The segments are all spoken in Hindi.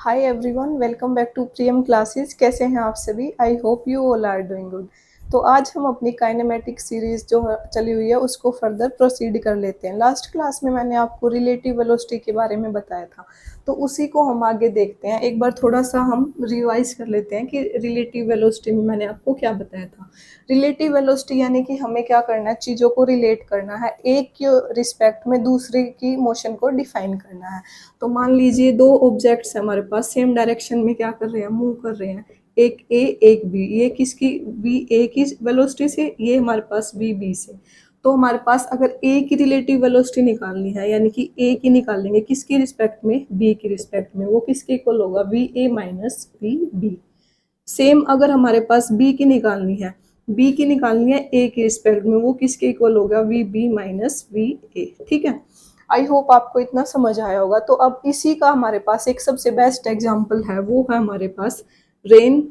Hi everyone, welcome back to Priyam Classes. कैसे हैं आप सभी? I hope you all are doing good. तो आज हम अपनी काइनेमेटिक सीरीज जो चली हुई है उसको फर्दर प्रोसीड कर लेते हैं। लास्ट क्लास में मैंने आपको रिलेटिव वेलोसिटी के बारे में बताया था, तो उसी को हम आगे देखते हैं। एक बार थोड़ा सा हम रिवाइज कर लेते हैं कि रिलेटिव वेलोसिटी में मैंने आपको क्या बताया था। रिलेटिव वेलोसिटी यानी कि हमें क्या करना है, चीज़ों को रिलेट करना है, एक के रिस्पेक्ट में दूसरे की मोशन को डिफाइन करना है। तो मान लीजिए दो ऑब्जेक्ट्स हैं हमारे पास, सेम डायरेक्शन में क्या कर रहे हैं, मूव कर रहे हैं। एक ए एक बी, ये किसकी, बी ए की वेलोसिटी से, ये हमारे पास बी बी से। तो हमारे पास अगर ए की रिलेटिव वेलोसिटी निकालनी है यानी कि ए की निकालेंगे किसकी रिस्पेक्ट में, बी की रिस्पेक्ट में, वो किसके इक्वल होगा, V A minus V B. Same अगर हमारे पास बी की निकालनी है, बी की निकालनी है ए की रिस्पेक्ट में, वो किसके इक्वल होगा, V B minus V A. ठीक है, आई होप आपको इतना समझ आया होगा। तो अब इसी का हमारे पास एक सबसे बेस्ट एग्जांपल है, वो है हमारे पास रेन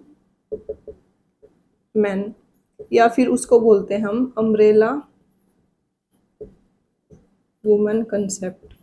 मैन, या फिर उसको बोलते हैं हम अम्ब्रेला वुमन कंसेप्ट,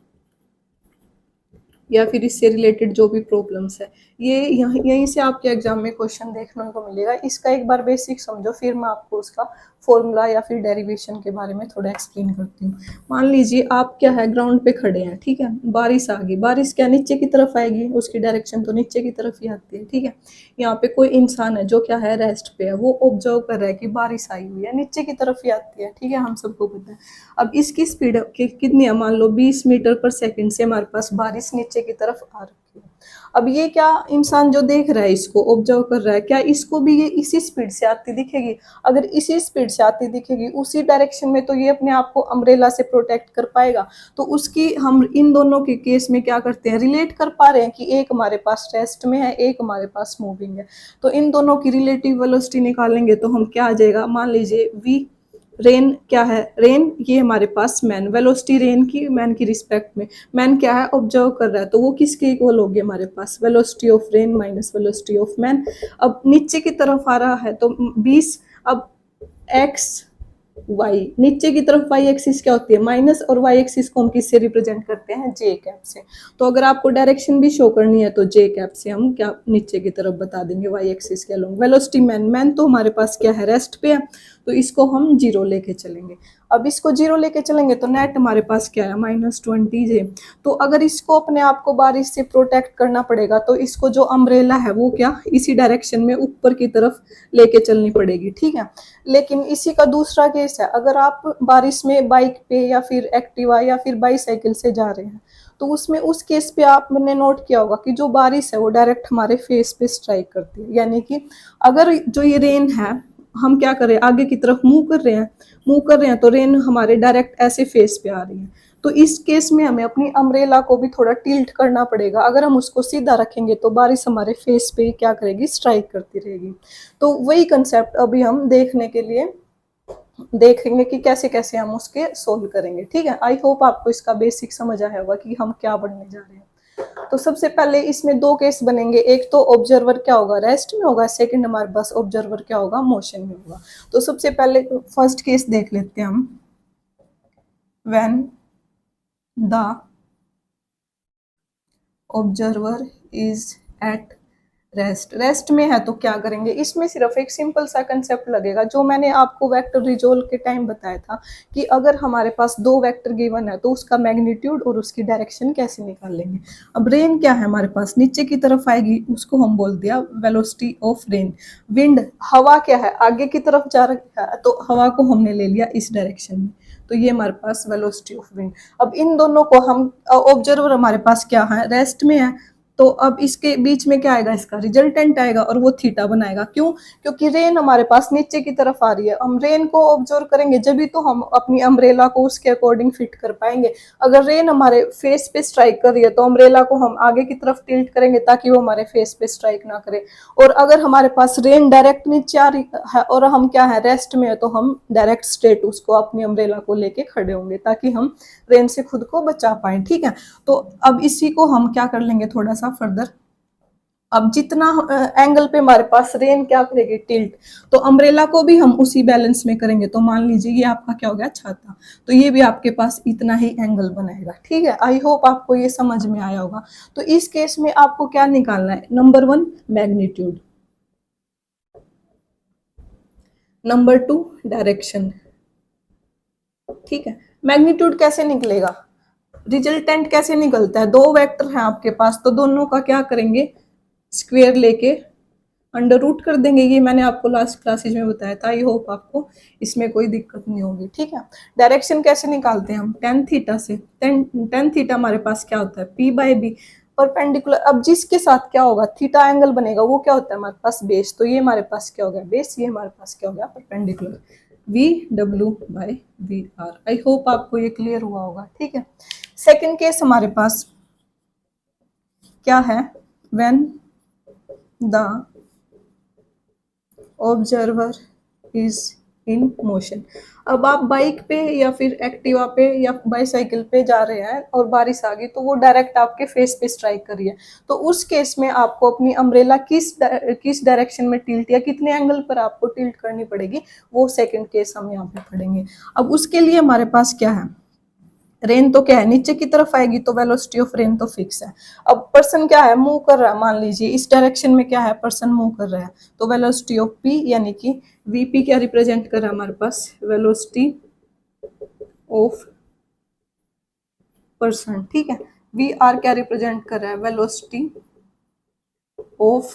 या फिर इससे रिलेटेड जो भी प्रॉब्लम्स है, ये यहीं से आपके एग्जाम में क्वेश्चन देखने को मिलेगा। इसका एक बार बेसिक समझो, फिर मैं आपको उसका फॉर्मूला या फिर डेरिवेशन के बारे में थोड़ा एक्सप्लेन करती हूँ। मान लीजिए आप क्या है, ग्राउंड पे खड़े हैं, ठीक है, बारिश आ गई, बारिश क्या नीचे की तरफ आएगी, उसकी डायरेक्शन तो नीचे की तरफ ही आती है। ठीक है, यहाँ पे कोई इंसान है जो क्या है, रेस्ट पे है, वो ऑब्जर्व कर रहा है कि बारिश आई हुई है, नीचे की तरफ ही आती है। ठीक है, हम सबको पता है। अब इसकी स्पीड कितनी है, मान लो 20 मीटर पर सेकंड से हमारे पास बारिश नीचे की तरफ आ रही है। अब ये क्या, इंसान जो देख रहा है, इसको ऑब्जर्व कर रहा है, क्या इसको भी ये इसी स्पीड से आती दिखेगी? अगर इसी स्पीड से आती दिखेगी उसी डायरेक्शन में, तो ये अपने आप को अम्ब्रेला से प्रोटेक्ट कर पाएगा। तो उसकी हम इन दोनों के केस में क्या करते हैं, रिलेट कर पा रहे हैं कि एक हमारे पास रेस्ट में है, एक हमारे पास मूविंग है। तो इन दोनों की रिलेटिव वेलोसिटी निकालेंगे तो हम क्या आ जाएगा, मान लीजिए वी रेन क्या है, रेन ये हमारे पास मैन, वेलोसिटी रेन की मैन की रिस्पेक्ट में, मैन क्या है, ऑब्जर्व कर रहा है, तो वो किसके इक्वल होगी हमारे पास, velocity of rain minus velocity of man. अब नीचे की तरफ आ रहा है तो 20, अब एक्स वाई, नीचे की तरफ वाई एक्सिस क्या होती है, माइनस, और वाई एक्सिस को हम किससे रिप्रेजेंट करते हैं, जे कैप से। तो अगर आपको डायरेक्शन भी शो करनी है तो जे कैप से हम क्या नीचे की तरफ बता देंगे, वाई एक्सिस के अलोंग। वेलोसिटी मैन, मैन तो हमारे पास क्या है, रेस्ट पे है, तो इसको हम जीरो लेके चलेंगे। अब इसको जीरो लेके चलेंगे तो नेट हमारे पास क्या है, -20 जे। तो अगर इसको अपने आप को बारिश से प्रोटेक्ट करना पड़ेगा तो इसको जो अम्ब्रेला है वो क्या, इसी डायरेक्शन में ऊपर की तरफ लेके चलनी पड़ेगी। ठीक है, लेकिन इसी का दूसरा केस है, अगर आप बारिश में बाइक पे या फिर एक्टिवा या फिर बाईसाइकिल से जा रहे हैं, तो उसमें उस केस पे आपने नोट किया होगा कि जो बारिश है वो डायरेक्ट हमारे फेस पे स्ट्राइक करती है। यानी कि अगर जो ये रेन है, हम क्या कर रहे हैं, आगे की तरफ मूव कर रहे हैं, तो रेन हमारे डायरेक्ट ऐसे फेस पे आ रही है। तो इस केस में हमें अपनी अम्ब्रेला को भी थोड़ा टिल्ट करना पड़ेगा। अगर हम उसको सीधा रखेंगे तो बारिश हमारे फेस पे क्या करेगी, स्ट्राइक करती रहेगी। तो वही कंसेप्ट अभी हम देखने के लिए देखेंगे कि कैसे कैसे हम उसके सोल्व करेंगे। ठीक है, आई होप आपको इसका बेसिक समझ आया होगा कि हम क्या बनने जा रहे हैं। तो सबसे पहले इसमें दो केस बनेंगे, एक तो ऑब्जर्वर क्या होगा, रेस्ट में होगा, सेकंड हमारे पास ऑब्जर्वर क्या होगा, मोशन में होगा। तो सबसे पहले फर्स्ट केस देख लेते हैं हम, when the observer is at rest, rest में है तो क्या करेंगे, इसमें सिर्फ एक सिंपल सा कंसेप्ट लगेगा जो मैंने आपको वेक्टर रिजोल्व के टाइम बताया था कि अगर हमारे पास दो वेक्टर गिवन है तो उसका मैग्नीट्यूड और उसकी डायरेक्शन कैसे निकालेंगे। अब रेन क्या है हमारे पास, नीचे की तरफ आएगी, उसको हम बोल दिया वेलोसिटी ऑफ रेन। विंड, हवा क्या है, आगे की तरफ जा रही है, तो हवा को हमने ले लिया इस डायरेक्शन में, तो ये हमारे पास वेलोसिटी ऑफ विंड। अब इन दोनों को हम, ऑब्जर्वर हमारे पास क्या है, रेस्ट में है, तो अब इसके बीच में क्या आएगा, इसका रिजल्टेंट आएगा और वो थीटा बनाएगा। क्यों, क्योंकि रेन हमारे पास नीचे की तरफ आ रही है, हम रेन को ऑब्जर्व करेंगे जब भी तो हम अपनी अम्ब्रेला को उसके अकॉर्डिंग फिट कर पाएंगे। अगर रेन हमारे फेस पे स्ट्राइक कर रही है तो अम्ब्रेला को हम आगे की तरफ टिल्ट करेंगे ताकि वो हमारे फेस पे स्ट्राइक ना करे। और अगर हमारे पास रेन डायरेक्ट नीचे आ रही है और हम क्या है, रेस्ट में है, तो हम डायरेक्ट स्ट्रेट उसको अपनी अम्ब्रेला को लेके खड़े होंगे ताकि हम रेन से खुद को बचा पाए। ठीक है, तो अब इसी को हम क्या कर लेंगे थोड़ा सा फर्दर अब जितना एंगल पे हमारे पास रेन क्या करेगी, टिल्ट, तो अम्ब्रेला को भी हम उसी बैलेंस में करेंगे। तो मान लीजिए ये आपका क्या हो गया, छाता, तो ये भी आपके पास इतना ही एंगल बनाएगा। ठीक है, आई होप आपको ये समझ में आया होगा। तो इस केस में आपको क्या निकालना है, नंबर 1 मैग्नीट्यूड, नंबर 2 डायरेक्शन। ठीक है, मैग्नीट्यूड कैसे निकलेगा, रिजल्टेंट कैसे निकलता है, दो वेक्टर हैं आपके पास, तो दोनों का क्या करेंगे, स्क्वायर लेके अंडर रूट कर देंगे। ये मैंने आपको लास्ट क्लासेज में बताया था, आई होप आपको इसमें कोई दिक्कत नहीं होगी। ठीक है, डायरेक्शन कैसे निकालते हैं हम, टेन थीटा से। टेन थीटा हमारे पास क्या होता है, पी बाई बी, परपेंडिकुलर। अब जिसके साथ क्या होगा, थीटा एंगल बनेगा, वो क्या होता है हमारे पास, बेस। तो ये हमारे पास क्या हो गया, बेस, ये हमारे पास क्या हो गया, perpendicular, V W by V R. I hope आपको ये क्लियर हुआ होगा। ठीक है, सेकेंड केस हमारे पास क्या है, when the observer is in motion. अब आप बाइक पे या फिर एक्टिवा पे या बाईसाइकिल पे जा रहे हैं और बारिश आ गई, तो वो डायरेक्ट आपके फेस पे स्ट्राइक कर रही है। तो उस केस में आपको अपनी अम्ब्रेला किस डायरेक्शन में टिल्ट या कितने एंगल पर आपको टिल्ट करनी पड़ेगी, वो सेकंड केस हम यहाँ पे पढ़ेंगे। अब उसके लिए हमारे पास क्या है, रेन तो क्या है, नीचे की तरफ आएगी, तो वेलोसिटी ऑफ रेन तो फिक्स है। अब पर्सन क्या है, मूव कर रहा है, मान लीजिए इस डायरेक्शन में क्या है, पर्सन मूव कर रहा है, तो वेलोसिटी ऑफ पी, यानी कि वीपी क्या रिप्रेजेंट कर रहा है हमारे पास, वेलोसिटी ऑफ पर्सन। ठीक है, वी आर क्या रिप्रेजेंट कर रहा है, वेलोसिटी ऑफ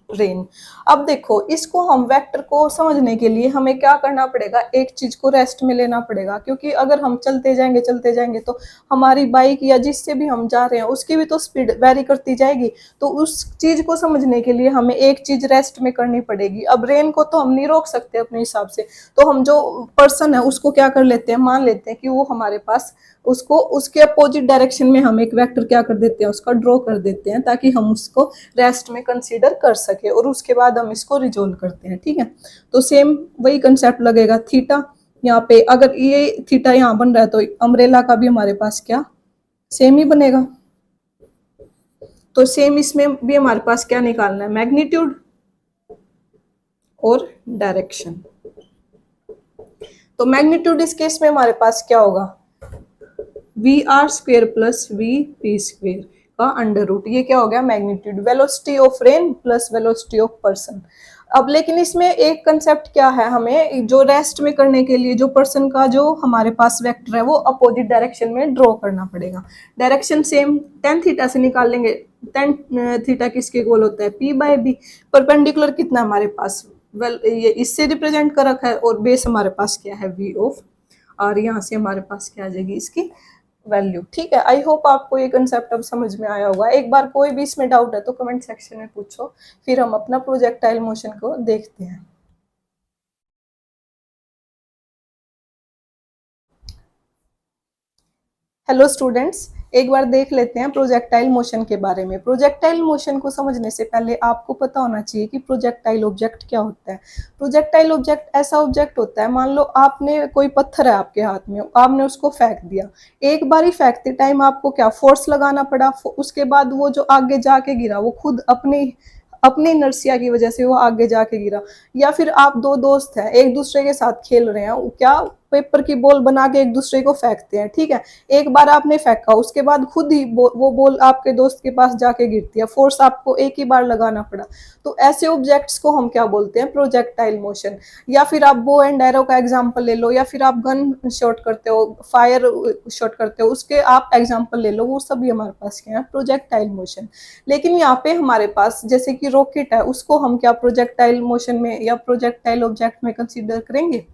रेन। अब देखो, इसको हम वेक्टर को समझने के लिए हमें क्या करना पड़ेगा, एक चीज को रेस्ट में लेना पड़ेगा, क्योंकि अगर हम चलते जाएंगे तो हमारी बाइक या जिससे भी हम जा रहे हैं उसकी भी तो स्पीड वेरी करती जाएगी। तो उस चीज को समझने के लिए हमें एक चीज रेस्ट में करनी पड़ेगी। अब रेन को तो हम नहीं रोक सकते अपने हिसाब से, तो हम जो पर्सन है उसको क्या कर लेते हैं, मान लेते हैं कि वो हमारे पास, उसको उसके अपोजिट डायरेक्शन में हम एक वेक्टर क्या कर देते हैं, उसका ड्रॉ कर देते हैं, ताकि हम उसको रेस्ट में कंसीडर कर सके, और उसके बाद हम इसको रिजोल्व करते हैं। ठीक है, तो सेम वही कंसेप्ट लगेगा, थीटा यहाँ पे, अगर ये थीटा यहाँ बन रहा है तो अम्ब्रेला का भी हमारे पास क्या सेम ही बनेगा। तो सेम इसमें भी हमारे पास क्या निकालना है, मैग्नीट्यूड और डायरेक्शन। तो मैग्नीट्यूड इस केस में हमारे पास क्या होगा, V R square plus V P square का अंडर रूट, ये क्या हो गया, magnitude, velocity of rain plus velocity of person. अब लेकिन इसमें एक कंसेप्ट क्या है, हमें जो रेस्ट में करने के लिए जो पर्सन का जो हमारे पास वेक्टर है वो अपोजिट डायरेक्शन में ड्रॉ करना पड़ेगा। डायरेक्शन सेम टेन थीटा से निकाल लेंगे, टेन थीटा किसके इक्वल होता है, पी बाई बी। परपेंडिकुलर कितना हमारे पास, ये इससे रिप्रेजेंट कर रखा है, और बेस हमारे पास क्या है, वी ऑफ आर, यहाँ से हमारे पास क्या आ जाएगी इसकी वैल्यू। ठीक है, आई होप आपको ये कंसेप्ट अब समझ में आया होगा। एक बार कोई भी इसमें डाउट है तो कमेंट सेक्शन में पूछो, फिर हम अपना प्रोजेक्टाइल मोशन को देखते हैं। हेलो स्टूडेंट्स, एक बार देख लेते हैं प्रोजेक्टाइल मोशन के बारे में। प्रोजेक्टाइल मोशन को समझने से पहले आपको पता होना चाहिए कि प्रोजेक्टाइल ऑब्जेक्ट क्या होता है। प्रोजेक्टाइल ऑब्जेक्ट ऐसा ऑब्जेक्ट होता है, मान लो आपने कोई पत्थर है आपके हाथ में, आपने उसको फेंक दिया, एक बार ही फेंकते टाइम आपको क्या फोर्स लगाना पड़ा, उसके बाद वो जो आगे जाके गिरा वो खुद अपने इनर्शिया की वजह से वो आगे जाके गिरा। या फिर आप दो दोस्त हैं, एक दूसरे के साथ खेल रहे हैं, क्या पेपर की बॉल बना के एक दूसरे को फेंकते हैं। ठीक है, एक बार आपने फेंका, उसके बाद खुद ही वो बॉल आपके दोस्त के पास जाके गिरती है, फोर्स आपको एक ही बार लगाना पड़ा। तो ऐसे ऑब्जेक्ट्स को हम क्या बोलते हैं, प्रोजेक्टाइल मोशन। या फिर आप बो एंड एरो का एग्जांपल ले लो, या फिर आप गन शॉट करते हो, फायर शॉट करते हो, उसके आप एग्जांपल ले लो, वो सभी हमारे पास क्या है, प्रोजेक्टाइल मोशन। लेकिन यहाँ पे हमारे पास जैसे कि रॉकेट है, उसको हम क्या प्रोजेक्टाइल मोशन में या प्रोजेक्टाइल ऑब्जेक्ट में कंसीडर करेंगे,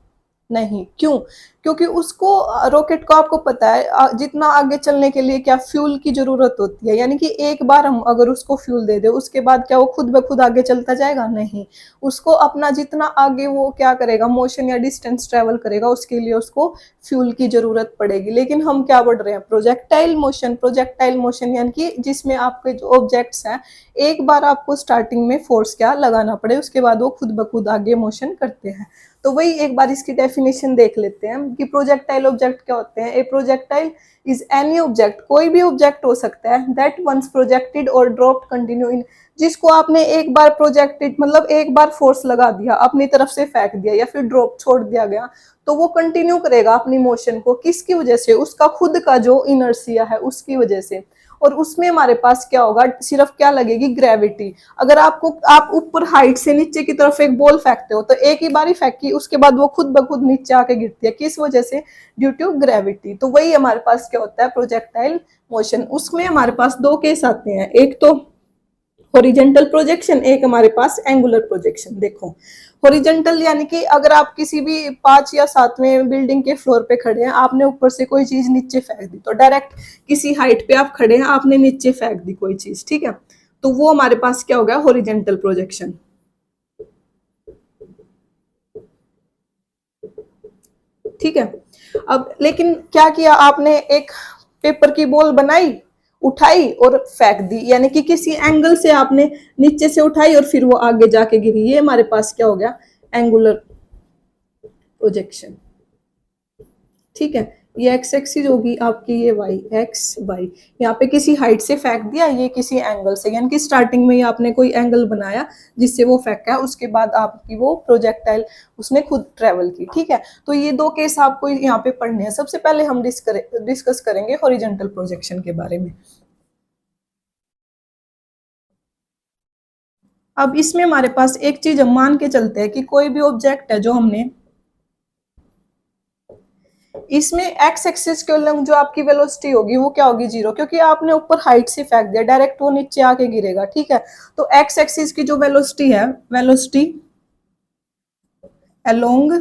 नहीं। क्यों, क्योंकि उसको रॉकेट को आपको पता है जितना आगे चलने के लिए क्या फ्यूल की जरूरत होती है, यानी कि एक बार हम अगर उसको फ्यूल दे दे उसके बाद क्या वो खुद ब खुद आगे चलता जाएगा, नहीं। उसको अपना जितना आगे वो क्या करेगा, मोशन या डिस्टेंस ट्रेवल करेगा, उसके लिए उसको फ्यूल की जरूरत पड़ेगी। लेकिन हम क्या बढ़ रहे हैं, प्रोजेक्टाइल मोशन। प्रोजेक्टाइल मोशन यानी कि जिसमें आपके जो ऑब्जेक्ट्स हैं, एक बार आपको स्टार्टिंग में फोर्स क्या लगाना पड़े, उसके बाद वो खुद ब खुद आगे मोशन करते हैं। तो वही एक बार इसकी डेफिनेशन देख लेते हैं कि प्रोजेक्टाइल ऑब्जेक्ट क्या होते हैं। ए प्रोजेक्टाइल इज एनी ऑब्जेक्ट, कोई भी ऑब्जेक्ट हो सकता है, दैट वंस प्रोजेक्टेड और ड्रॉप्ड कंटिन्यू इन, जिसको आपने एक बार प्रोजेक्टेड मतलब एक बार फोर्स लगा दिया, अपनी तरफ से फेंक दिया या फिर ड्रॉप छोड़ दिया गया, तो वो कंटिन्यू करेगा अपनी मोशन को, किसकी वजह से, उसका खुद का जो इनर्शिया है उसकी वजह से। और उसमें हमारे पास क्या होगा, सिर्फ क्या लगेगी, ग्रेविटी। अगर आप ऊपर हाइट से नीचे की तरफ एक बॉल फेंकते हो तो एक ही बार ही फेंकी, उसके बाद वो खुद ब खुद नीचे आके गिरती है, किस वजह से, ड्यू टू ग्रेविटी। तो वही हमारे पास क्या होता है, प्रोजेक्टाइल मोशन। उसमें हमारे पास दो केस आते हैं, एक तो हॉरिजेंटल प्रोजेक्शन, एक हमारे पास एंगुलर प्रोजेक्शन। देखो हॉरिजेंटल यानी कि अगर आप किसी भी 5 या 7वें बिल्डिंग के फ्लोर पे खड़े हैं, आपने ऊपर से कोई चीज नीचे फेंक दी, तो डायरेक्ट किसी हाइट पे आप खड़े हैं, आपने नीचे फेंक दी कोई चीज, ठीक है, तो वो हमारे पास क्या हो गया, हॉरिजेंटल प्रोजेक्शन। ठीक है। अब लेकिन क्या किया आपने, एक पेपर की बॉल बनाई, उठाई और फेंक दी, यानी कि किसी एंगल से आपने नीचे से उठाई और फिर वो आगे जाके गिरी, ये हमारे पास क्या हो गया, एंगुलर प्रोजेक्शन। ठीक है, ये एक्स एक्सिस होगी आपकी, ये वाई, एक्स वाई, यहाँ पे किसी हाइट से फेंक दिया, ये किसी एंगल से, यानी कि स्टार्टिंग में ही आपने कोई एंगल बनाया जिससे वो फेंका, उसके बाद आपकी वो प्रोजेक्टाइल उसने खुद ट्रेवल की। ठीक है, तो ये दो केस आपको यहाँ पे पढ़ने हैं। सबसे पहले हम डिस्कस करेंगे हॉरिजेंटल प्रोजेक्शन के बारे में। अब इसमें हमारे पास एक चीज हम मान के चलते हैं कि कोई भी ऑब्जेक्ट है जो हमने, इसमें एक्स एक्सिस के अलॉन्ग जो आपकी वेलोसिटी होगी वो क्या होगी, 0, क्योंकि आपने ऊपर हाइट से फेंक दिया, डायरेक्ट वो नीचे आके गिरेगा। ठीक है, तो एक्स एक्सिस की जो वेलोसिटी है, वेलोसिटी अलोंग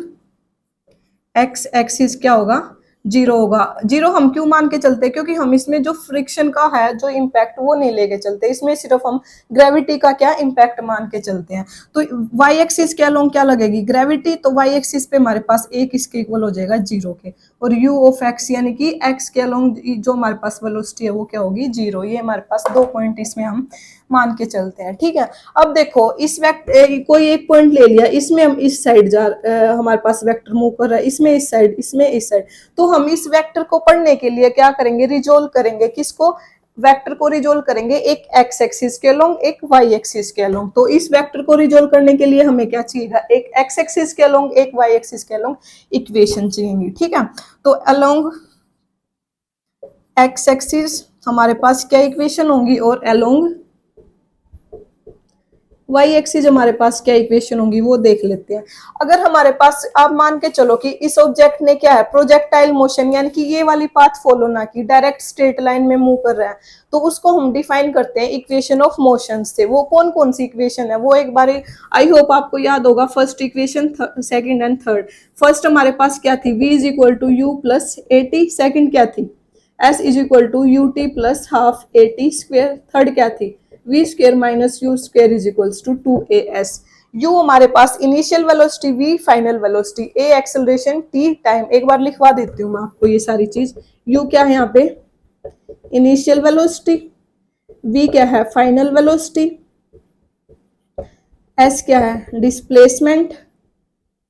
एक्स एक्सिस क्या होगा, 0 होगा। 0 हम क्यों मान के चलते हैं, क्योंकि हम इसमें जो फ्रिक्शन का है जो इम्पैक्ट वो नहीं लेके चलते, इसमें सिर्फ हम ग्रेविटी का क्या इम्पैक्ट मान के चलते हैं। तो वाई एक्सिस के अलोंग क्या लगेगी, ग्रेविटी, तो वाई एक्सिस पे हमारे पास एक इसके इक्वल हो जाएगा 0 के, और यू ऑफ एक्स यानी कि एक्स के अलोंग जो हमारे पास वेलोसिटी है वो क्या होगी, 0। ये हमारे पास 2 पॉइंट इसमें हम मान के चलते हैं। ठीक है, अब देखो इस कोई एक पॉइंट ले लिया, इसमें हम इस साइड हमारे पास वेक्टर मूव कर रहा है, इसमें इस साइड, इसमें इस साइड, तो हम इस वेक्टर को पढ़ने के लिए क्या करेंगे, रिजोल्व करेंगे, किसको, वेक्टर को रिजोल्व करेंगे, एक एक्स एक्सिस के अलोंग, एक वाई एक्सिस के अलोंग। तो इस वेक्टर को रिजोल्व करने के लिए हमें क्या चाहिएगा, एक एक्स एक्सिस के अलोंग, एक वाई एक्सिस के अलोंग इक्वेशन चाहिए। ठीक है, तो अलोंग एक्स एक्सिस हमारे पास क्या इक्वेशन होंगी, और अलोंग वाई एक्सिस हमारे पास क्या इक्वेशन होंगी वो देख लेते हैं। अगर हमारे पास, आप मान के चलो कि इस ऑब्जेक्ट ने क्या है, प्रोजेक्टाइल मोशन, यानी कि ये वाली पाथ फॉलो ना की, डायरेक्ट स्ट्रेट लाइन में मूव कर रहा है, तो उसको हम डिफाइन करते हैं इक्वेशन ऑफ मोशन से। वो कौन कौन सी इक्वेशन है, वो एक बार आई होप आपको याद होगा, first equation, second and third. First हमारे पास क्या थी, v is equal to you plus A t, second क्या थी, s is equal to U T plus half A T square, third क्या थी, v square minus you square is equals to 2as। u हमारे पास initial velocity, v final velocity, a acceleration, t time. एक बार लिखवा देती हूँ मैं आपको ये सारी चीज। u क्या है यहाँ पे, इनिशियल वेलोसिटी, v क्या है, फाइनल वेलोसिटी, s क्या है, डिस्प्लेसमेंट,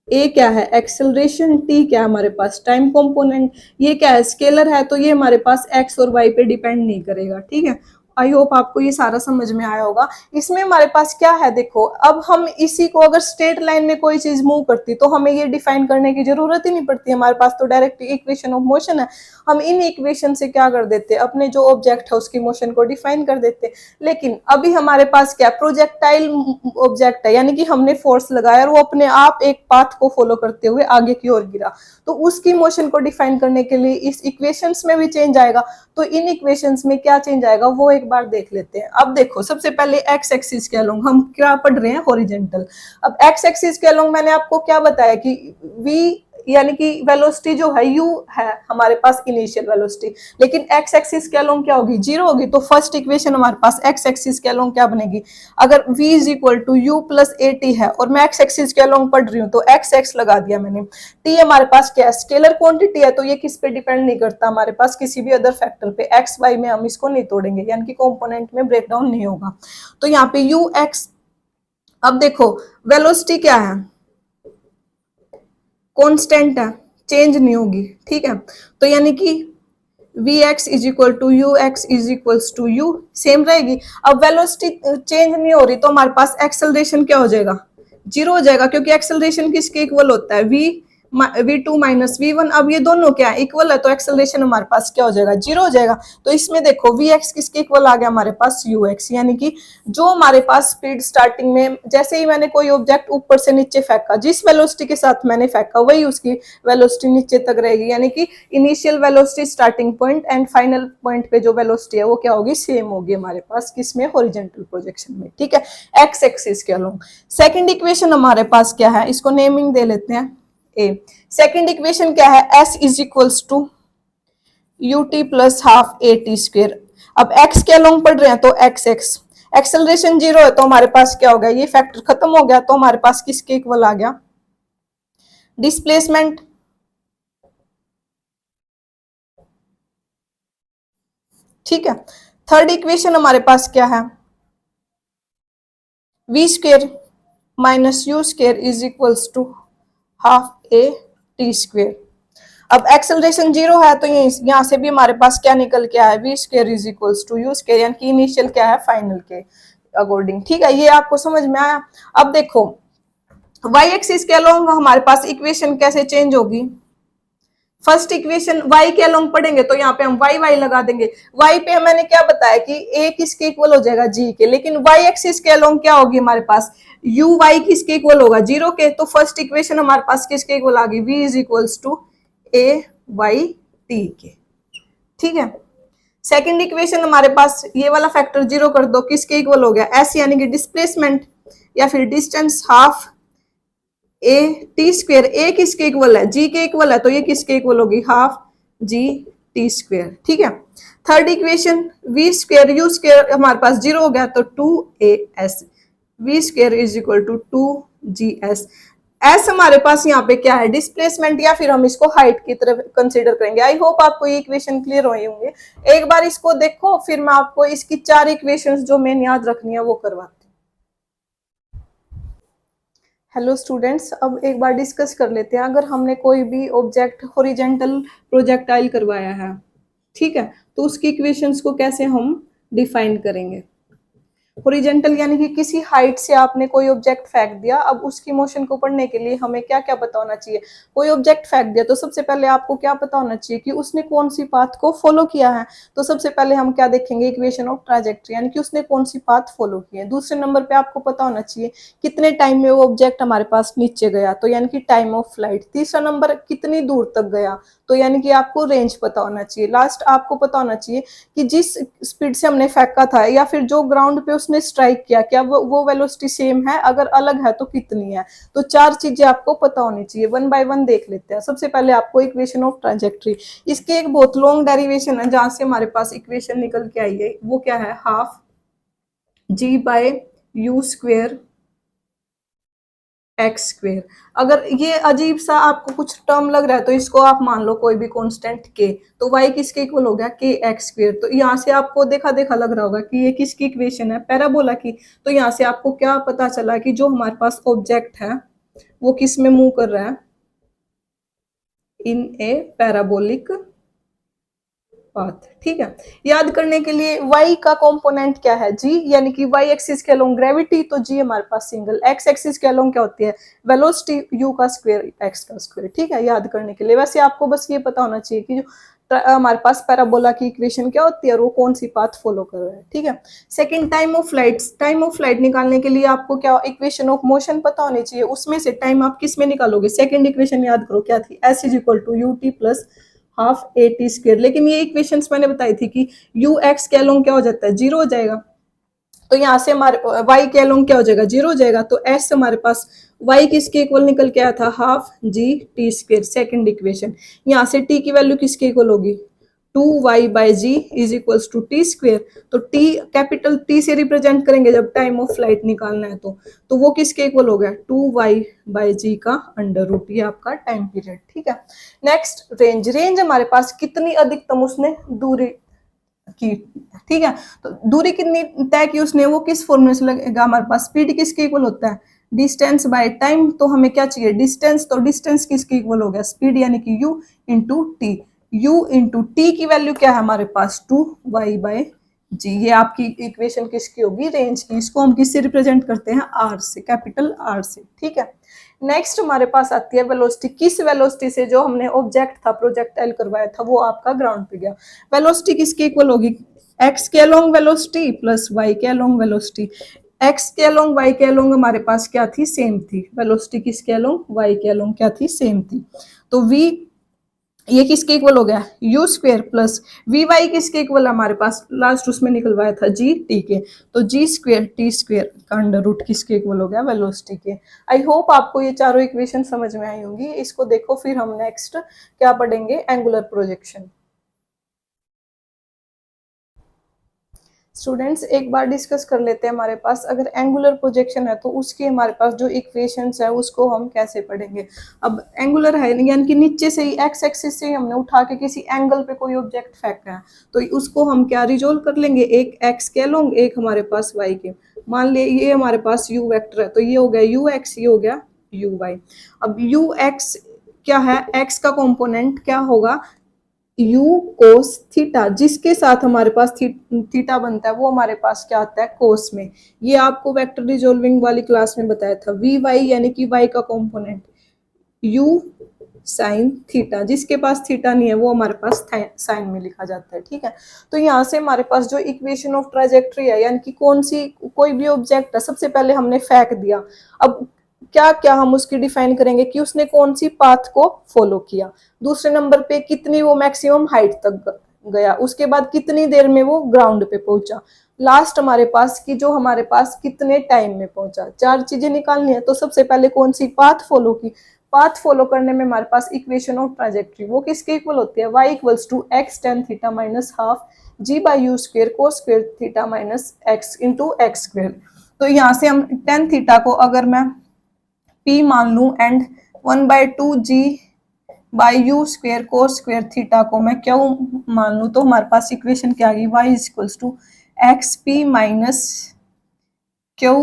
ए क्या है, एक्सेलरेशन, टी क्या है हमारे पास, टाइम कंपोनेंट। ये क्या है, स्केलर है, तो ये हमारे पास एक्स और वाई पे डिपेंड नहीं करेगा। ठीक है, आई होप आपको ये सारा समझ में आया होगा। इसमें हमारे पास क्या है, देखो अब हम इसी को अगर स्ट्रेट लाइन में कोई चीज मूव करती तो हमें ये डिफाइन करने की जरूरत ही नहीं पड़ती, हमारे पास तो डायरेक्ट इक्वेशन ऑफ मोशन है। हम इन इक्वेशन से क्या कर देते, अपने जो ऑब्जेक्ट है उसकी मोशन को डिफाइन कर देते। लेकिन अभी हमारे पास क्या, प्रोजेक्टाइल ऑब्जेक्ट है, यानी कि हमने फोर्स लगाया और वो अपने आप एक पाथ को फॉलो करते हुए आगे की ओर गिरा, तो उसकी मोशन को डिफाइन करने के लिए इस इक्वेशंस में भी चेंज आएगा। तो इन इक्वेशंस में क्या चेंज आएगा वो एक बार देख लेते हैं। अब देखो सबसे पहले एक्स एक्सिस के अलोंग हम क्या पढ़ रहे हैं, हॉरिजेंटल। अब एक्स एक्सिस के अलोंग मैंने आपको क्या बताया कि v यानी कि वेलोसिटी जो है u है हमारे पास इनिशियल वेलोसिटी, लेकिन एक्स एक्सिस के अलोंग क्या होगी, 0 होगी। तो फर्स्ट इक्वेशन हमारे पास एक्स एक्सिस के अलोंग क्या बनेगी, अगर v is equal to you plus A T है और मैं एक्स एक्सिस के अलोंग पढ़ रही हूँ तो एक्स एक्स लगा दिया मैंने। t हमारे पास क्या है, स्केलर क्वांटिटी है, तो ये किस पे डिपेंड नहीं करता हमारे पास, किसी भी अदर फैक्टर पे। एक्स वाई में हम इसको नहीं तोड़ेंगे, यानी कि कंपोनेंट में ब्रेक डाउन नहीं होगा। तो यहाँ पे यू एक्स, अब देखो वेलोसिटी क्या है, कांस्टेंट है, चेंज नहीं होगी, ठीक है। तो यानी कि V X is equal to U X is equals to U same रहेगी। अब वेलोसिटी चेंज नहीं हो रही तो हमारे पास एक्सेलरेशन क्या हो जाएगा, जीरो हो जाएगा, क्योंकि एक्सेलरेशन किसके इक्वल होता है, v2 माइनस v1। अब ये दोनों क्या है, इक्वल है, तो एक्सेलरेशन हमारे पास क्या हो जाएगा, जीरो हो जाएगा। तो इसमें देखो vx किसके इक्वल आ गया हमारे पास, ux, यानी कि जो हमारे पास स्पीड स्टार्टिंग में, जैसे ही मैंने कोई ऑब्जेक्ट ऊपर से नीचे फेंका, जिस वेलोसिटी के साथ मैंने फेंका वही उसकी वेलोसिटी नीचे तक रहेगी, यानी कि initial velocity starting point and final point पे जो वेलोसिटी है वो क्या होगी, सेम होगी हमारे पास किसमें, हॉरिजॉन्टल प्रोजेक्शन में, ठीक है, एक्स एक्सिस के अलोंग। सेकंड इक्वेशन हमारे पास क्या है, इसको नेमिंग दे लेते हैं ए। सेकेंड इक्वेशन क्या है, s is equals to U T plus half A T square. अब x के अलोंग पढ़ रहे हैं तो x x, एक्सेलरेशन जीरो है तो हमारे पास क्या हो गया, ये फैक्टर खत्म हो गया, तो हमारे पास किसके इक्वल आ गया, डिस्प्लेसमेंट, ठीक है। थर्ड इक्वेशन हमारे पास क्या है, v square minus you square is equals to half A T square. अब एक्सेलरेशन जीरो है तो ये यहाँ से भी हमारे पास क्या निकल के आया, V square is equals to U square, यानी कि इनिशियल क्या है, फाइनल के अकॉर्डिंग, ठीक है। ये आपको समझ में आया। अब देखो y एक्सिस के अलोंग हमारे पास इक्वेशन कैसे चेंज होगी, फर्स्ट इक्वेशन y के अलोंग पढ़ेंगे तो यहाँ पे हम y लगा देंगे। y पे मैंने क्या बताया कि a किसके इक्वल हो जाएगा, g के, लेकिन y एक्सिस के अलोंग क्या होगी हमारे पास, uy किसके इक्वल होगा, जीरो के। तो फर्स्ट इक्वेशन हमारे पास किसके इक्वल आ गई, v is equals to a y t के, ठीक है। सेकंड इक्वेशन हमारे पास ये वाला फैक्टर जीरो कर दो, किसके इक्वल हो गया, s यानी कि डिस्प्लेसमेंट या फिर distance half A T square, a किसके इक्वल है, जी के इक्वल है, तो ये किसके इक्वल होगी, हाफ जी टी स्क्वेयर, ठीक है। Third equation V square U square हमारे पास जीरो हो गया, तो two A S, V square is equal to two G S. S हमारे पास यहाँ पे क्या है, डिस्प्लेसमेंट, या फिर हम इसको हाइट की तरफ कंसीडर करेंगे। आई होप आपको ये इक्वेशन क्लियर हुए होंगे। एक बार इसको देखो, फिर मैं आपको इसकी चार इक्वेशंस जो मेन याद रखनी है वो करवाती हूँ। हेलो स्टूडेंट्स, अब एक बार डिस्कस कर लेते हैं। अगर हमने कोई भी ऑब्जेक्ट हॉरिजॉन्टल प्रोजेक्टाइल करवाया है, ठीक है, तो उसकी इक्वेशंस को कैसे हम डिफाइन करेंगे। हॉरिजॉन्टल यानी कि किसी हाइट से आपने कोई ऑब्जेक्ट फेंक दिया। अब उसकी मोशन को पढ़ने के लिए हमें क्या क्या पता होना चाहिए, कोई ऑब्जेक्ट फेंक दिया तो सबसे पहले आपको क्या पता होना चाहिए कि उसने कौन सी पाथ को फॉलो किया है। तो सबसे पहले हम क्या देखेंगे, इक्वेशन ऑफ ट्रैजेक्टरी, यानी कि उसने कौन सी पाथ फॉलो की है। दूसरे नंबर पे आपको पता होना चाहिए कितने टाइम में वो ऑब्जेक्ट हमारे पास नीचे गया, तो यानी कि टाइम ऑफ फ्लाइट। तीसरा नंबर कितनी दूर तक गया, तो यानी कि आपको रेंज पता होना चाहिए। लास्ट आपको पता होना चाहिए कि जिस स्पीड से हमने फेंका था या फिर जो ग्राउंड पे उसने स्ट्राइक किया, क्या वो वेलोसिटी सेम है, अगर अलग है तो कितनी है। तो चार चीजें आपको पता होनी चाहिए। वन बाय वन देख लेते हैं। सबसे पहले आपको इक्वेशन ऑफ ट्रांजेक्टरी, इसके एक बहुत लॉन्ग डेरिवेशन है जहां से हमारे पास इक्वेशन निकल के आई है। वो क्या है, half G by U square X square. अगर ये अजीब सा आपको कुछ टर्म लग रहा है तो इसको आप मान लो कोई भी कांस्टेंट के, तो y किसके इक्वल हो गया, के एक्स स्क्वेयर। तो यहाँ से आपको देखा देखा लग रहा होगा कि ये किसकी इक्वेशन है, पैराबोला की। तो यहाँ से आपको क्या पता चला कि जो हमारे पास ऑब्जेक्ट है वो किस में मूव कर रहा है, इन ए पैराबोलिक पाथ, ठीक है। याद करने के लिए y का कंपोनेंट क्या है, g, यानी कि y एक्सिस के अलोंग ग्रेविटी, तो g हमारे पास सिंगल। x एक्सिस के अलोंग क्या होती है, वेलोसिटी, u का स्क्वायर x का स्क्वायर, ठीक है। याद करने के लिए वैसे आपको बस ये पता होना चाहिए कि जो हमारे पास पैराबोला की इक्वेशन क्या होती है और वो कौन सी पाथ फॉलो कर रहा है, ठीक है। Second, time of flight. Time of flight निकालने के लिए आपको क्या, इक्वेशन ऑफ मोशन पता होनी चाहिए। उसमें से टाइम आप किस में निकालोगे, सेकंड इक्वेशन याद करो क्या थी, s is equal to U T plus half A T square. लेकिन ये इक्वेशंस मैंने बताई थी कि यू एक्स के अलोंग क्या हो जाता है, जीरो हो जाएगा। तो यहाँ से हमारे y के अलोंग क्या हो जाएगा, जीरो हो जाएगा। तो s हमारे पास y किसके इक्वल निकल के आया था, half G T square, second equation. यहाँ से t की वैल्यू किसके इक्वल होगी, 2y by G is equals to T square. तो t कैपिटल T से रिप्रेजेंट करेंगे जब टाइम ऑफ फ्लाइट निकालना है तो वो किसके इक्वल हो गया, 2y बाई जी का अंडर रूट, ये आपका टाइम पीरियड, ठीक है। Next, range. रेंज हमारे पास कितनी अधिकतम उसने दूरी की, ठीक है। तो दूरी कितनी तय की उसने, वो किस फॉर्मूले से लगेगा हमारे पास, स्पीड किसके इक्वल होता है, डिस्टेंस बाय टाइम, तो हमें क्या चाहिए डिस्टेंस, तो डिस्टेंस किसके इक्वल हो गया स्पीड यानी कि u into T. u into T की वैल्यू क्या है हमारे पास 2y बाय जी। ये आपकी इक्वेशन किसकी होगी रेंज की। इसको हम किससे रिप्रेजेंट करते हैं r से, कैपिटल R से। ठीक है, नेक्स्ट हमारे पास आती है वेलोसिटी। किस वेलोसिटी से जो हमने ऑब्जेक्ट था प्रोजेक्टाइल करवाया था वो आपका ग्राउंड पे गया। वेलोसिटी किसके इक्वल होगी x के अलोंग वेलोसिटी प्लस y के अलोंग वेलोसिटी। x के अलोंग y के अलोंग हमारे पास क्या थी सेम थी, वेलोसिटी किसके अलोंग y के अलोंग क्या थी सेम थी। तो v ये किसके इक्वल हो गया u square plus V Y किसके इक्वल हमारे पास लास्ट उसमें निकलवाया था जी टी के, तो जी स्क्वेयर टी स्क्वेयर का अंडर रूट किसके इक्वल हो गया वेलोसिटी के। आई होप आपको ये चारों इक्वेशन समझ में आई होंगी। इसको देखो फिर हम नेक्स्ट क्या पढ़ेंगे एंगुलर प्रोजेक्शन। स्टूडेंट्स एक बार डिस्कस कर लेते हैं हमारे पास अगर एंगुलर प्रोजेक्शन है तो उसके हमारे पास जो इक्वेशंस है उसको हम कैसे पढ़ेंगे। अब एंगुलर है यानी कि नीचे से ही एक्स एक्सिस से ही हमने उठा के किसी एंगल पे कोई ऑब्जेक्ट फेंका है तो उसको हम क्या रिजोल्व कर लेंगे, एक एक्स के अलोंग एक हमारे पास वाई के। मान ले ये हमारे पास यू वेक्टर है तो ये हो गया यू एक्स, ये हो गया यू वाई। अब यू एक्स क्या है, एक्स का कॉम्पोनेंट क्या होगा u कोस थीटा, जिसके साथ हमारे पास थीटा बनता है वो हमारे पास क्या आता है कोस में। ये आपको वेक्टर रिजोल्विंग वाली क्लास में बताया था। वी वाई यानी कि y का कंपोनेंट u साइन थीटा, जिसके पास थीटा नहीं है वो हमारे पास साइन में लिखा जाता है। ठीक है, तो यहाँ से हमारे पास जो इक्वेशन ऑफ ट्राजेक्ट्री है यानी कि कौन सी कोई भी ऑब्जेक्ट है सबसे पहले हमने फेंक दिया। अब क्या क्या हम उसकी डिफाइन करेंगे कि उसने कौन सी पाथ को फॉलो किया, दूसरे नंबर पे कितनी वो मैक्सिमम हाइट तक गया, उसके बाद कितनी देर में वो ग्राउंड पे पहुंचा, लास्ट हमारे पास की जो हमारे पास कितने टाइम में पहुंचा। चार चीजें निकालनी है तो सबसे पहले कौन सी पाथ फॉलो की, पाथ फॉलो करने में हमारे पास इक्वेशन ऑफ ट्राजेक्ट्री वो किसके इक्वल होती है y equals to X tan theta minus half G by U square cos square theta minus X into X square. तो यहाँ से हम टेन थीटा को अगर मैं p मान लू and 1/2 g by U square cos square theta को मैं क्या मान लू तो हमारे पास इक्वेशन क्या आ गई y equals to X P minus Q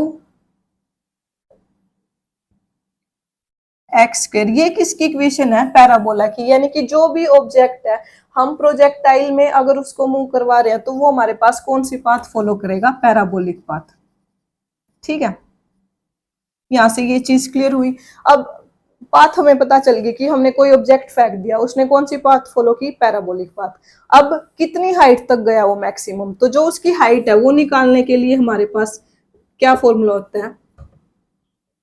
X square. ये किसकी इक्वेशन है पैराबोला की, यानी कि जो भी ऑब्जेक्ट है हम प्रोजेक्टाइल में अगर उसको मूव करवा रहे हैं तो वो हमारे पास कौन सी पाथ फॉलो करेगा पैराबोलिक पाथ। ठीक है, यहां से ये चीज क्लियर हुई। अब पाथ हमें पता चल गई कि हमने कोई ऑब्जेक्ट फेंक दिया उसने कौन सी पाथ फॉलो की पैराबोलिक पाथ। अब कितनी हाइट तक गया वो मैक्सिमम, तो जो उसकी हाइट है वो निकालने के लिए हमारे पास क्या फॉर्मूला होता है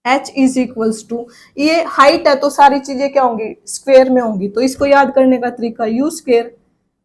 h इज इक्वल्स टू, ये हाइट है तो सारी चीजें क्या होंगी स्क्वेयर में होंगी, तो इसको याद करने का तरीका u square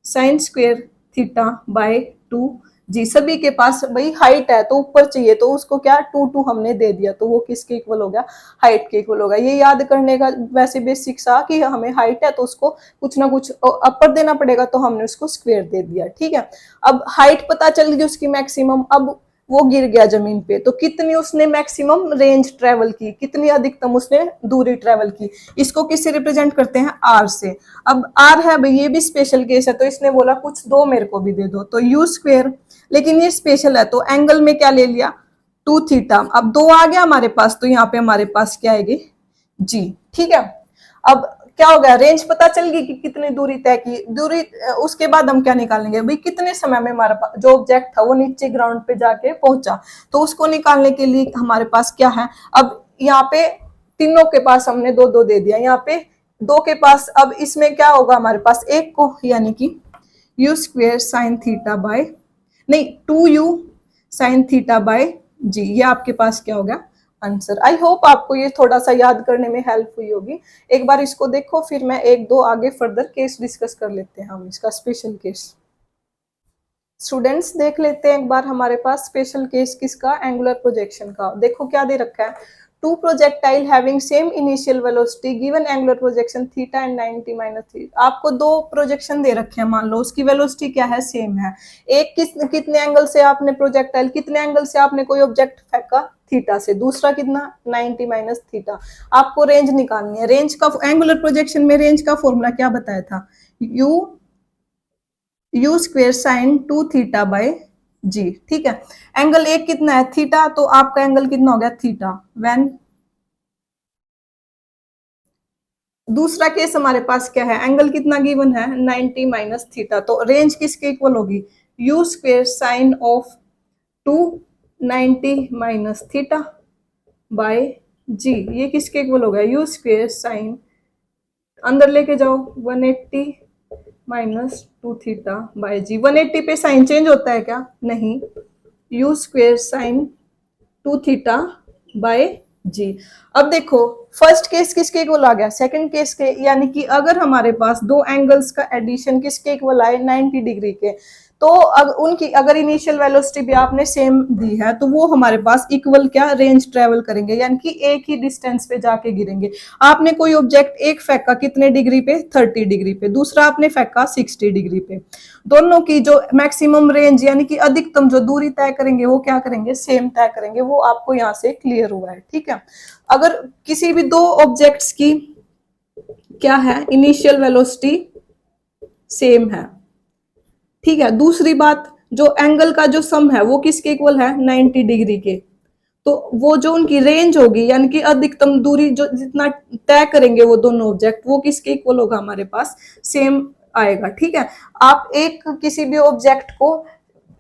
sine square theta by 2 जी। सभी के पास भाई हाइट है तो ऊपर चाहिए तो उसको क्या 2 हमने दे दिया तो वो किसके इक्वल हो गया हाइट के इक्वल होगा। ये याद करने का वैसे बेसिक सा कि हमें हाइट है तो उसको कुछ ना कुछ अपर देना पड़ेगा तो हमने उसको स्क्वेयर दे दिया। ठीक है, अब हाइट पता चल गई उसकी मैक्सिमम, अब वो गिर गया जमीन पे तो कितनी उसने मैक्सिमम रेंज ट्रेवल की, कितनी अधिकतम उसने दूरी ट्रेवल की, इसको किससे रिप्रेजेंट करते हैं आर से। अब आर है भाई ये भी स्पेशल केस है तो इसने बोला कुछ दो मेरे को भी दे दो तो यू स्क्वेयर, लेकिन ये स्पेशल है तो एंगल में क्या ले लिया 2 थीटा। अब दो आ गया हमारे पास तो यहाँ पे हमारे पास क्या आएगी जी। ठीक है, अब क्या हो गया रेंज पता चल गई कि कितनी दूरी तय की दूरी। उसके बाद हम क्या निकालेंगे भाई कितने समय में हमारे पास जो ऑब्जेक्ट था वो नीचे ग्राउंड पे जाके पहुंचा, तो उसको निकालने के लिए हमारे पास क्या है। अब यहाँ पे तीनों के पास हमने दो दो दे दिया, यहाँ पे दो के पास, अब इसमें क्या होगा हमारे पास एक को यानी कि you square sine theta by नहीं 2u sine theta by g, ये आपके पास क्या हो गया आंसर। आई होप आपको ये थोड़ा सा याद करने में हेल्प हुई होगी। एक बार इसको देखो फिर मैं एक दो आगे फर्दर केस डिस्कस कर लेते हैं हम इसका स्पेशल केस। स्टूडेंट्स देख लेते हैं एक बार हमारे पास स्पेशल केस किसका एंगुलर प्रोजेक्शन का। देखो क्या दे रखा है, two projectile having same initial velocity given angular projection theta and 90 minus थी। आपको दो प्रोजेक्शन दे रखे हैं, मान लो उसकी वेलोसिटी क्या है सेम है। एक कितने एंगल से आपने प्रोजेक्टाइल कितने एंगल से आपने कोई ऑब्जेक्ट फेंका थीटा से, दूसरा कितना 90 माइनस थीटा। आपको रेंज निकालनी है। रेंज का एंगुलर प्रोजेक्शन में रेंज का फॉर्मूला क्या बताया था u square sine 2 theta by g. ठीक है, एंगल एक कितना है थीटा तो आपका एंगल कितना हो गया थीटा व्हेन दूसरा केस हमारे पास क्या है, एंगल कितना गिवन है 90 माइनस थीटा, तो रेंज किसके इक्वल होगी, u square sine of 290 minus theta by g, ये किसके इक्वल हो गया, यू स्क्वेयर साइन, अंदर लेके जाओ 180 माइनस 2 थीटा बाय जी। 180 पे साइन चेंज होता है क्या, नहीं, u square sine 2 theta by g. अब देखो फर्स्ट केस किसके इक्वल आ गया, सेकंड केस के, यानी कि अगर हमारे पास दो एंगल्स का एडिशन किसके इक्वल आए 90 डिग्री के, तो उनकी अगर इनिशियल वेलोसिटी भी आपने सेम दी है तो वो हमारे पास इक्वल क्या रेंज ट्रेवल करेंगे, यानी कि एक ही डिस्टेंस पे जाके गिरेंगे। आपने कोई ऑब्जेक्ट एक फेंका कितने डिग्री पे, 30 डिग्री पे, दूसरा आपने फेंका 60 डिग्री पे, दोनों की जो मैक्सिमम रेंज यानी कि अधिकतम जो दूरी तय करेंगे वो क्या करेंगे, सेम तय करेंगे। वो आपको यहाँ से क्लियर हुआ है, ठीक है। अगर किसी भी दो ऑब्जेक्ट्स की क्या है, इनिशियल वेलोसिटी सेम है, ठीक है। दूसरी बात, जो एंगल का जो सम है वो किसके इक्वल है, 90 डिग्री के, तो वो जो उनकी रेंज होगी यानी कि अधिकतम दूरी जो जितना तय करेंगे वो दोनों ऑब्जेक्ट, वो किसके इक्वल होगा, हमारे पास सेम आएगा, ठीक है। आप एक किसी भी ऑब्जेक्ट को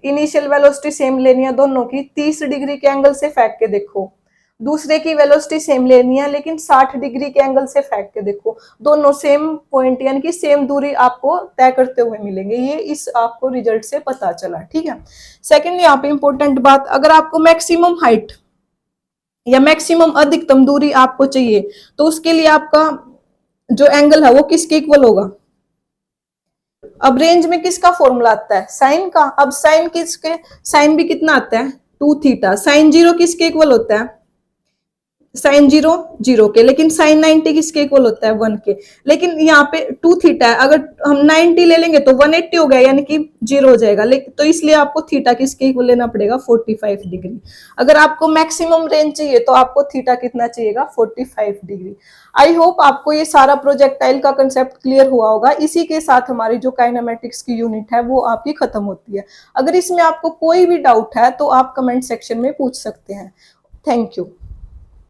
इनिशियल वेलोसिटी सेम लेनी है दोनों की, 30 डिग्री के एंगल से फेंक के देखो, दूसरे की वेलोसिटी सेम लेनी है लेकिन 60 डिग्री के एंगल से फेंक के देखो, दोनों सेम पॉइंट यानी कि सेम दूरी आपको तय करते हुए मिलेंगे। ये इस आपको रिजल्ट से पता चला, ठीक है। सेकेंड यहाँ पे इंपॉर्टेंट बात, अगर आपको मैक्सिमम हाइट या मैक्सिमम अधिकतम दूरी आपको चाहिए तो उसके लिए आपका जो एंगल है वो किसके इक्वल होगा, अब रेंज में किसका फॉर्मूला आता है, साइन का। अब साइन किसके, साइन भी कितना आता है 2 थीटा, साइन जीरो किसके इक्वल होता है, साइन जीरो जीरो के, लेकिन साइन 90 किसके इक्वल होता है 1 के, लेकिन यहाँ पे 2 थीटा है, अगर हम 90 ले लेंगे तो 180 हो गया यानी कि जीरो हो जाएगा, लेकिन तो इसलिए आपको थीटा किसके इक्वल लेना पड़ेगा 45 डिग्री। अगर आपको मैक्सिमम रेंज चाहिए तो आपको थीटा कितना चाहिएगा 45 डिग्री। आई होप आपको ये सारा प्रोजेक्टाइल का कंसेप्ट क्लियर हुआ होगा। इसी के साथ हमारी जो काइनेमेटिक्स की यूनिट है वो आपकी खत्म होती है। अगर इसमें आपको कोई भी डाउट है तो आप कमेंट सेक्शन में पूछ सकते हैं। Thank you.